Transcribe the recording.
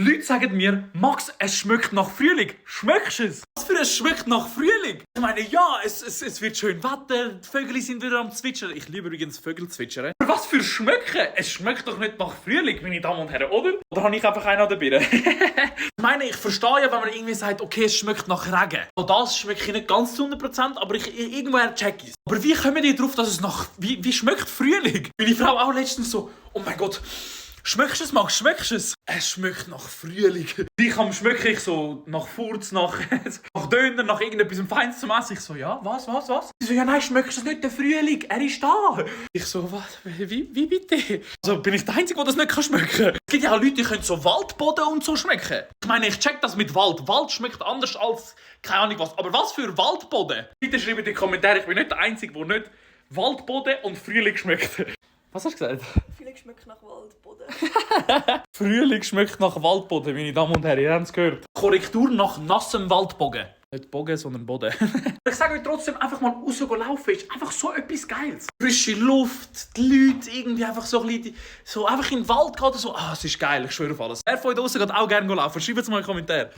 Leute sagen mir, Max, es schmeckt nach Frühling. Schmeckst du es? Was für es schmeckt nach Frühling? Ich meine, ja, es wird schön Wetter, die Vögel sind wieder am Zwitschern. Ich liebe übrigens Vögelzwitschern. Aber was für Schmecken? Es schmeckt doch nicht nach Frühling, meine Damen und Herren, oder? Oder habe ich einfach einen an der Birne? Ich meine, ich verstehe ja, wenn man irgendwie sagt, okay, es schmeckt nach Regen. Und das schmeckt ich nicht ganz zu 100%, aber irgendwoher check ich's. Aber wie kommen die drauf, dass es nach... Wie schmeckt Frühling? Meine Frau auch letztens so, oh mein Gott... Schmeckst du es, Max? Schmeckst du es? Es schmeckt nach Frühling. Ich am schmecke ich so nach Furz, nach Döner, nach irgendetwas Feines zum Essen. Ich so, ja, was? Sie so, ja nein, schmeckst du es nicht, der Frühling? Er ist da. Ich so, was? Wie bitte? Also bin ich der Einzige, der das nicht schmecken kann? Es gibt ja auch Leute, die können so Waldboden und so schmecken. Ich meine, ich check das mit Wald. Wald schmeckt anders als keine Ahnung was. Aber was für Waldboden? Bitte schreibt in die Kommentare, ich bin nicht der Einzige, der nicht Waldboden und Frühling schmeckt. Was hast du gesagt? Frühling schmeckt nach Waldboden. Frühling schmeckt nach Waldboden, meine Damen und Herren, ihr habt es gehört. Korrektur nach nassem Waldboden. Nicht Bogen, sondern Boden. Ich sage euch trotzdem, einfach mal rauslaufen ist einfach so etwas Geiles. Frische Luft, die Leute irgendwie einfach so ein bisschen, so einfach in den Wald gehen oder so. Ah, es ist geil, ich schwöre auf alles. Wer von euch draussen geht auch gerne laufen? Schreibt es mal in die Kommentare.